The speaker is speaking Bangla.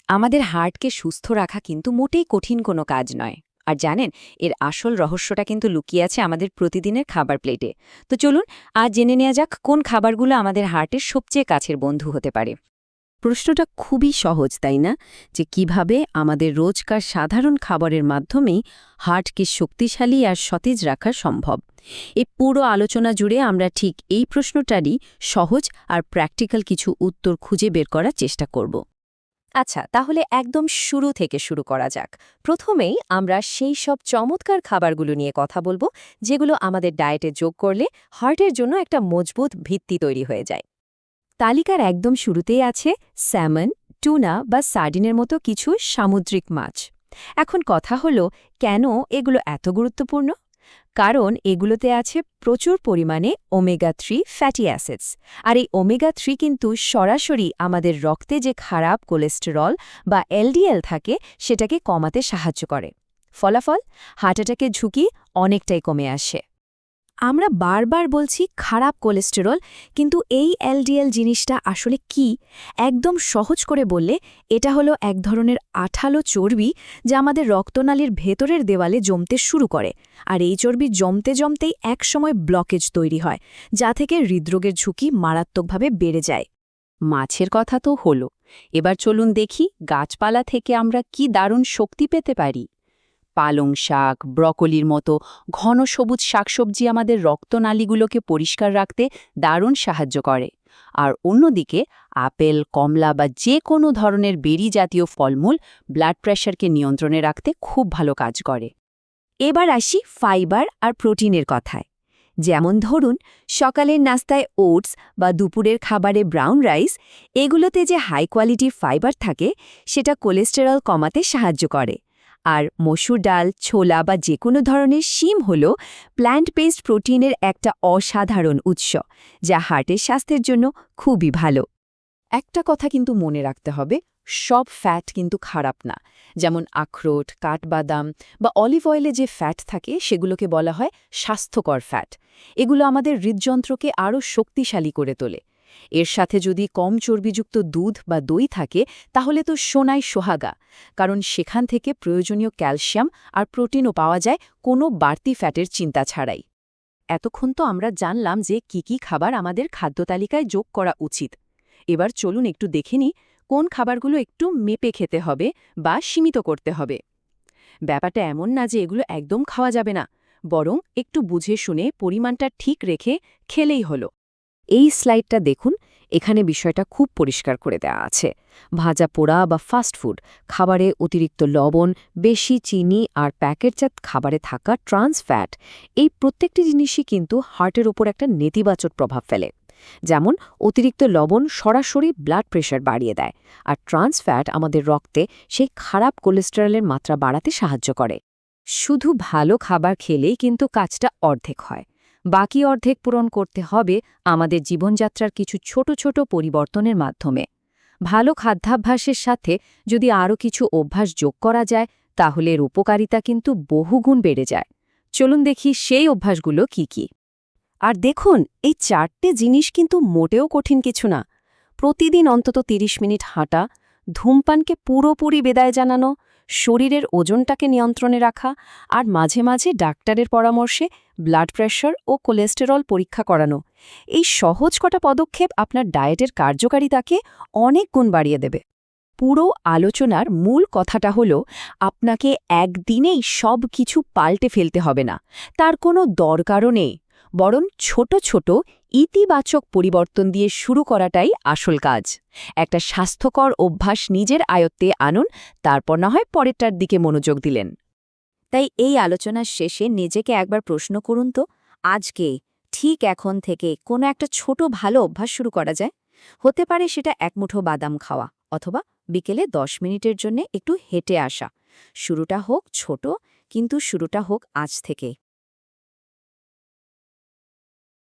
আমাদের হার্টকে সুস্থ রাখা কিন্তু মোটেই কঠিন কোনো কাজ নয়। আর জানেন, এর আসল রহস্যটা কিন্তু লুকিয়ে আছে আমাদের প্রতিদিনের খাবার প্লেটে। তো চলুন আজ জেনে নেওয়া যাক কোন খাবারগুলো আমাদের হার্টের সবচেয়ে কাছের বন্ধু হতে পারে। প্রশ্নটা খুবই সহজ তাই না, যে কিভাবে আমাদের রোজকার সাধারণ খাবারের মাধ্যমেই হার্টকে শক্তিশালী আর সতেজ রাখা সম্ভব। এই পুরো আলোচনা জুড়ে আমরা ঠিক এই প্রশ্নটারই সহজ আর প্র্যাকটিক্যাল কিছু উত্তর খুঁজে বের করার চেষ্টা করব। আচ্ছা, তাহলে একদম শুরু থেকে শুরু করা যাক। প্রথমেই আমরা সেই সব চমৎকার খাবারগুলো নিয়ে কথা বলবো যেগুলো আমাদের ডায়েটে যোগ করলে হার্টের জন্য একটা মজবুত ভিত্তি তৈরি হয়ে যায়। তালিকার একদম শুরুতেই আছে স্যামন, টুনা বা সার্ডিনের মতো কিছু সামুদ্রিক মাছ। এখন কথা হলো, কেন এগুলো এত গুরুত্বপূর্ণ? কারণ এগুলোতে আছে প্রচুর পরিমাণে ওমেগা-3 ফ্যাটি অ্যাসিডস। আর এই ওমেগা-3 কিন্তু সরাসরি আমাদের রক্তে যে খারাপ কোলেস্টেরল বা এলডিএল থাকে সেটাকে কমাতে সাহায্য করে। ফলাফল, হার্ট অ্যাটাকের ঝুঁকি অনেকটাই কমে আসে। আমরা বারবার বলছি খারাপ কোলেস্টেরল, কিন্তু এই এলডিএল জিনিসটা আসলে কি? একদম সহজ করে বললে এটা হলো এক ধরনের আঠালো চর্বি যা আমাদের রক্তনালীর ভেতরের দেওয়ালে জমতে শুরু করে। আর এই চর্বি জমতে জমতেই একসময় ব্লকেজ তৈরি হয়, যা থেকে হৃদরোগের ঝুঁকি মারাত্মকভাবে বেড়ে যায়। মাছের কথা তো হলো, এবার চলুন দেখি গাছপালা থেকে আমরা কি দারুণ শক্তি পেতে পারি। পালং শাক, ব্রকলির মতো ঘন সবুজ শাকসবজি আমাদের রক্তনালীগুলোকে পরিষ্কার রাখতে দারুণ সাহায্য করে। আর অন্যদিকে আপেল, কমলা বা যে কোনো ধরনের বেরি জাতীয় ফলমূল ব্লাড প্রেশারকে নিয়ন্ত্রণে রাখতে খুব ভালো কাজ করে। এবার আসি ফাইবার আর প্রোটিনের কথায়। যেমন ধরুন, সকালের নাস্তায় ওটস বা দুপুরের খাবারে ব্রাউন রাইস, এগুলোতে যে হাই কোয়ালিটি ফাইবার থাকে সেটা কোলেস্টেরল কমাতে সাহায্য করে। আর মসুর ডাল, ছোলা বা যে কোনো ধরনের শিম হল প্ল্যান্ট বেসড প্রোটিনের একটা অসাধারণ উৎস, যা হার্টের স্বাস্থ্যের জন্য খুবই ভালো। একটা কথা কিন্তু মনে রাখতে হবে, সব ফ্যাট কিন্তু খারাপ না। যেমন আখরোট, কাঠবাদাম বা অলিভ অয়েলে যে ফ্যাট থাকে সেগুলোকে বলা হয় স্বাস্থ্যকর ফ্যাট। এগুলো আমাদের হৃদযন্ত্রকে আরও শক্তিশালী করে তোলে। এর সাথে যদি কম চর্বিযুক্ত দুধ বা দই থাকে তাহলে তো সোনায় সোহাগা, কারণ সেখান থেকে প্রয়োজনীয় ক্যালসিয়াম আর প্রোটিনও পাওয়া যায় কোনো বাড়তি ফ্যাটের চিন্তা ছাড়াই। এতক্ষণ তো আমরা জানলাম যে কি কি খাবার আমাদের খাদ্য তালিকায় যোগ করা উচিত। এবার চলুন একটু দেখে নিই কোন খাবারগুলো একটু মেপে খেতে হবে বা সীমিত করতে হবে। ব্যাপারটা এমন না যে এগুলো একদম খাওয়া যাবে না, বরং একটু বুঝে শুনে পরিমাণটা ঠিক রেখে খেলেই হলো। এই স্লাইডটা দেখুন, এখানে বিষয়টা খুব পরিষ্কার করে দেওয়া আছে। ভাজা পোড়া বা ফাস্ট ফুড খাবারে অতিরিক্ত লবণ, বেশি চিনি আর প্যাকেটজাত খাবারে থাকা ট্রান্স ফ্যাট, এই প্রত্যেকটি জিনিসই কিন্তু হার্টের ওপর একটা নেতিবাচক প্রভাব ফেলে। যেমন অতিরিক্ত লবণ সরাসরি ব্লাড প্রেশার বাড়িয়ে দেয়, আর ট্রান্স ফ্যাট আমাদের রক্তে সেই খারাপ কোলেস্টেরলের মাত্রা বাড়াতে সাহায্য করে। শুধু ভালো খাবার খেলেই কিন্তু কাজটা অর্ধেক হয়। বাকি অর্ধেক পূরণ করতে হবে আমাদের জীবনযাত্রার কিছু ছোট ছোট পরিবর্তনের মাধ্যমে। ভালো খাদ্যাভ্যাসের সাথে যদি আরও কিছু অভ্যাস যোগ করা যায় তাহলে এর উপকারিতা কিন্তু বহুগুণ বেড়ে যায়। চলুন দেখি সেই অভ্যাসগুলো কি কি। আর দেখুন, এই 4টে জিনিস কিন্তু মোটেও কঠিন কিছু না। প্রতিদিন অন্তত 30 মিনিট হাঁটা, ধূমপানকে পুরোপুরি বিদায় জানানো, শরীরের ওজনটাকে নিয়ন্ত্রণে রাখা, আর মাঝে মাঝে ডাক্তারের পরামর্শে ব্লাড প্রেশার ও কোলেস্টেরল পরীক্ষা করানো। এই সহজ কটা পদক্ষেপ আপনার ডায়েটের কার্যকারিতাকে অনেক গুণ বাড়িয়ে দেবে। পুরো আলোচনার মূল কথাটা হলো, আপনাকে একদিনেই সব কিছু পাল্টে ফেলতে হবে না, তার কোনো দরকারও নেই। বরং ছোট ছোট ইতিবাচক পরিবর্তন দিয়ে শুরু করাটাই আসল কাজ। একটা স্বাস্থ্যকর অভ্যাস নিজের আয়ত্তে আনুন, তারপর না হয় পরেরটার দিকে মনোযোগ দিলেন। তাই এই আলোচনার শেষে নিজেকে একবার প্রশ্ন করুন তো, আজকে ঠিক এখন থেকে কোনো একটা ছোট ভালো অভ্যাস শুরু করা যায়। হতে পারে সেটা এক মুঠো বাদাম খাওয়া, অথবা বিকেলে 10 মিনিটের জন্য একটু হেঁটে আসা। শুরুটা হোক ছোট, কিন্তু শুরুটা হোক আজ থেকে।